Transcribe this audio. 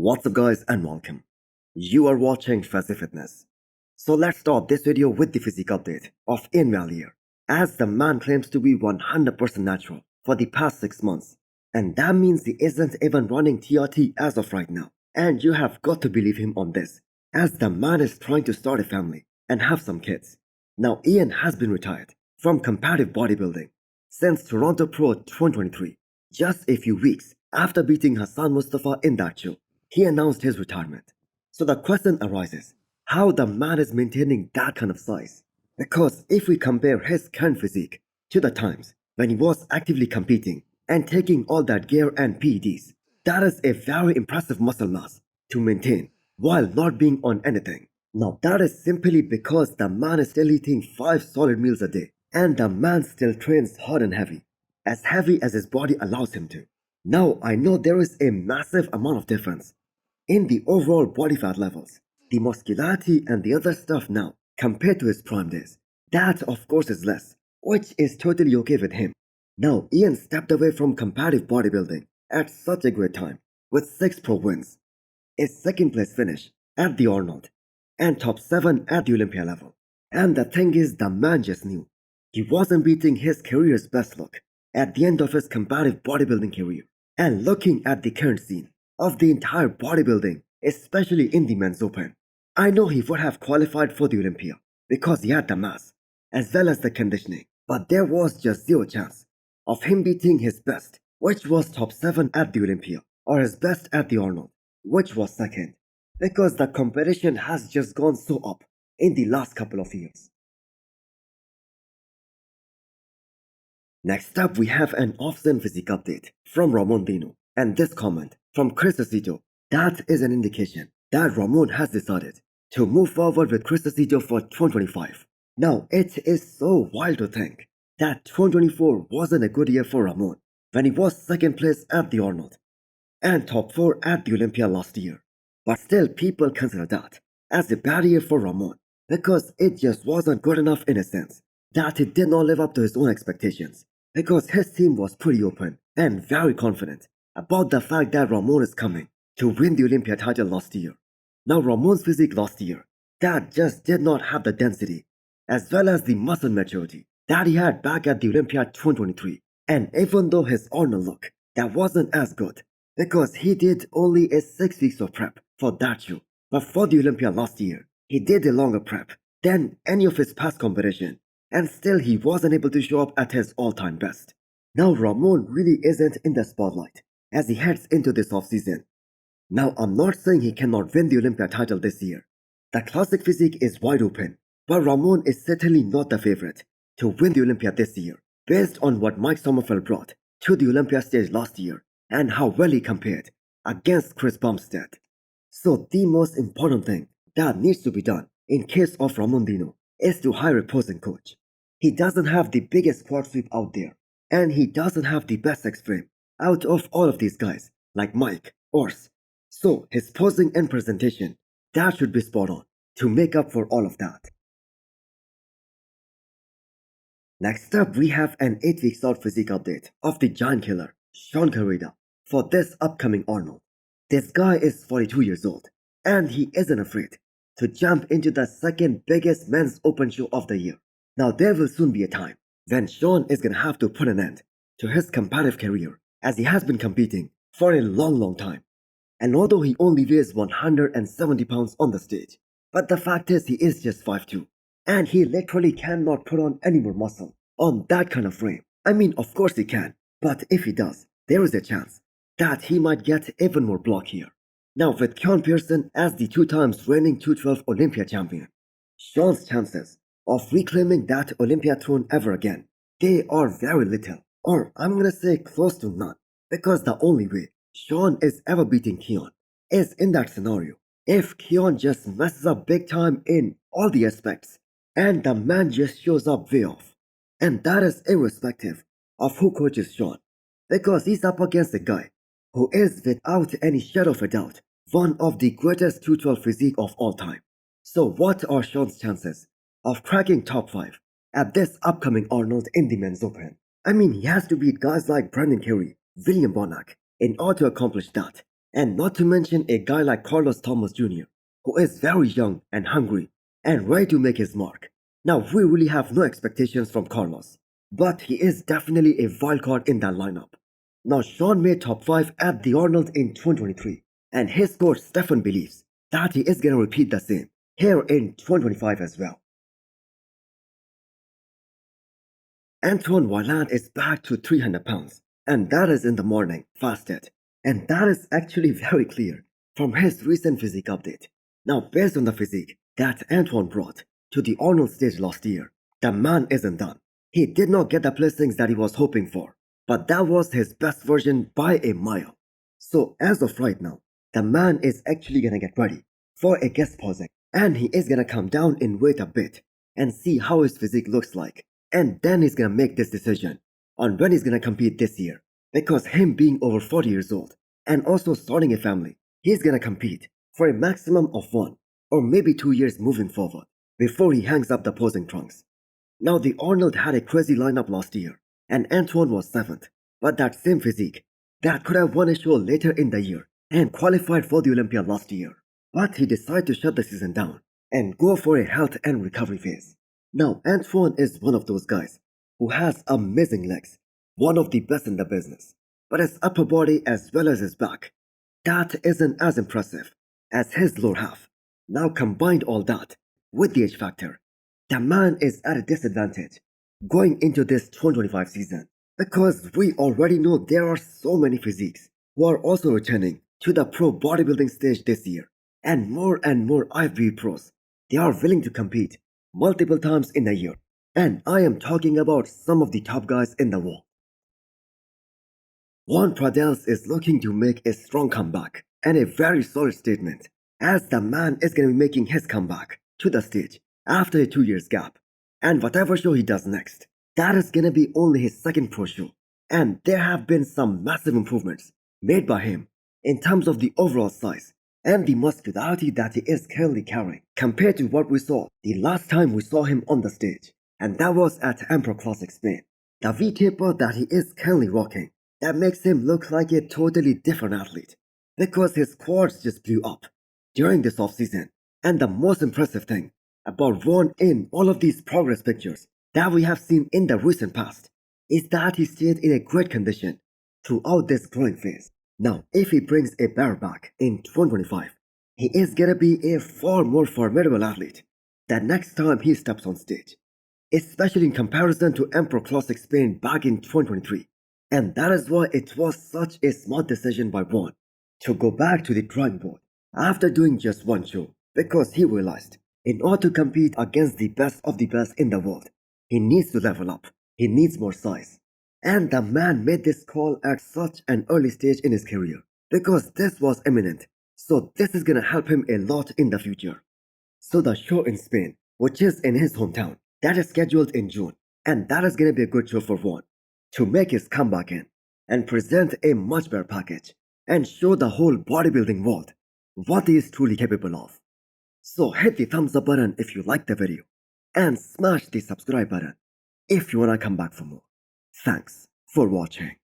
What's up guys and welcome. You are watching Fazi Fitness. So let's start this video with the physique update of Iain Valliere, as the man claims to be 100% natural for the past 6 months. And that means he isn't even running TRT as of right now. And you have got to believe him on this, as the man is trying to start a family and have some kids. Now Iain has been retired from competitive bodybuilding since Toronto Pro 2023, just a few weeks after beating Hassan Mustafa in that show. He announced his retirement. So the question arises, how the man is maintaining that kind of size? Because if we compare his current physique to the times when he was actively competing and taking all that gear and PEDs, that is a very impressive muscle mass to maintain while not being on anything. Now that is simply because the man is still eating 5 solid meals a day, and the man still trains hard and heavy as his body allows him to. Now I know there is a massive amount of difference in the overall body fat levels, the muscularity and the other stuff now compared to his prime days. That of course is less, which is totally okay with him. Now Iain stepped away from competitive bodybuilding at such a great time with 6 pro wins, a 2nd place finish at the Arnold, and top 7 at the Olympia level. And the thing is, the man just knew he wasn't beating his career's best look at the end of his competitive bodybuilding career. And looking at the current scene of the entire bodybuilding, especially in the men's open, I know he would have qualified for the Olympia because he had the mass as well as the conditioning, but there was just zero chance of him beating his best, which was top 7 at the Olympia, or his best at the Arnold, which was 2nd, because the competition has just gone so up in the last couple of years. Next up, we have an off-season physique update from Ramon Dino, and this comment from Chris Aceto, that is an indication that Ramon has decided to move forward with Chris Aceto for 2025. Now, it is so wild to think that 2024 wasn't a good year for Ramon when he was 2nd place at the Arnold and top 4 at the Olympia last year. But still, people consider that as a bad year for Ramon because it just wasn't good enough in a sense that he did not live up to his own expectations, because his team was pretty open and very confident about the fact that Ramon is coming to win the Olympia title last year. Now Ramon's physique last year, that just did not have the density as well as the muscle maturity that he had back at the Olympia 2023. And even though his Arnold look, that wasn't as good because he did only a 6 weeks of prep for that show. But for the Olympia last year, he did a longer prep than any of his past competition, and still he wasn't able to show up at his all-time best. Now Ramon really isn't in the spotlight as he heads into this off-season. Now I'm not saying he cannot win the Olympia title this year. The classic physique is wide open, but Ramon is certainly not the favorite to win the Olympia this year, based on what Mike Sommerfeld brought to the Olympia stage last year and how well he compared against Chris Bumstead. So the most important thing that needs to be done in case of Ramon Dino is to hire a posing coach. He doesn't have the biggest quad sweep out there, and he doesn't have the best X frame out of all of these guys like Mike, Urs. So his posing and presentation, that should be spot on to make up for all of that. Next up, we have an 8 weeks out physique update of the giant killer Shaun Clarida for this upcoming Arnold. This guy is 42 years old, and he isn't afraid to jump into the 2nd biggest men's open show of the year. Now there will soon be a time when Shaun is gonna have to put an end to his competitive career, as he has been competing for a long time. And although he only weighs 170 pounds on the stage, but the fact is he is just 5'2", and he literally cannot put on any more muscle on that kind of frame. I mean, of course he can, but if he does, there is a chance that he might get even more block here. Now with Keon Pearson as the 2 times reigning 212 Olympia champion, Shaun's chances of reclaiming that Olympia throne ever again, they are very little, or I'm gonna say close to none, because the only way Shaun is ever beating Keon is in that scenario if Keon just messes up big time in all the aspects and the man just shows up way off. And that is irrespective of who coaches Shaun, because he's up against a guy who is without any shadow of a doubt one of the greatest 212 physique of all time. So what are Shaun's chances of cracking top 5 at this upcoming Arnold in the men's open? I mean, he has to beat guys like Brendan Carey, William Bonac in order to accomplish that, And not to mention a guy like Carlos Thomas Jr., who is very young and hungry and ready to make his mark. Now, we really have no expectations from Carlos, but he is definitely a wild card in that lineup. Now, Shaun made top 5 at the Arnold in 2023, and his coach Stefan believes that he is going to repeat the same here in 2025 as well. Antoine Vaillant is back to 300 pounds, and that is in the morning, fasted. And that is actually very clear from his recent physique update. Now, based on the physique that Antoine brought to the Arnold stage last year, the man isn't done. He did not get the placings that he was hoping for, but that was his best version by a mile. So, as of right now, the man is actually gonna get ready for a guest posing, and he is gonna come down in weight a bit and see how his physique looks like. And then he's gonna make this decision on when he's gonna compete this year. Because him being over 40 years old and also starting a family, he's gonna compete for a maximum of 1 or maybe 2 years moving forward before he hangs up the posing trunks. Now, the Arnold had a crazy lineup last year, and Antoine was 7th, but that same physique that could have won a show later in the year and qualified for the Olympia last year. But he decided to shut the season down and go for a health and recovery phase. Now, Antoine is one of those guys who has amazing legs, one of the best in the business, but his upper body as well as his back, that isn't as impressive as his lower half. Now, combined all that with the age factor, the man is at a disadvantage going into this 2025 season because we already know there are so many physiques who are also returning to the pro bodybuilding stage this year, and more IFBB pros, they are willing to compete multiple times in a year, and I am talking about some of the top guys in the world. Juan Pradels is looking to make a strong comeback and a very solid statement, as the man is going to be making his comeback to the stage after a 2 years gap, and whatever show he does next, that is going to be only his second pro show, and there have been some massive improvements made by him in terms of the overall size and the muscularity that he is currently carrying compared to what we saw the last time we saw him on the stage, and that was at Emperor Classic Spain. The V-taper that he is currently rocking, that makes him look like a totally different athlete because his quads just blew up during this off-season. And the most impressive thing about Juan in all of these progress pictures that we have seen in the recent past is that he stayed in a great condition throughout this growing phase. Now, if he brings a better back in 2025, he is gonna be a far more formidable athlete the next time he steps on stage, especially in comparison to Emperor Classic Spain back in 2023. And that is why it was such a smart decision by Juan to go back to the drawing board after doing just one show, because he realized in order to compete against the best of the best in the world, he needs to level up, he needs more size. And the man made this call at such an early stage in his career because this was imminent. So this is gonna help him a lot in the future. So the show in Spain, which is in his hometown, that is scheduled in June, and that is gonna be a good show for Juan to make his comeback in and present a much better package and show the whole bodybuilding world what he is truly capable of. So hit the thumbs up button if you liked the video and smash the subscribe button if you wanna come back for more. Thanks for watching.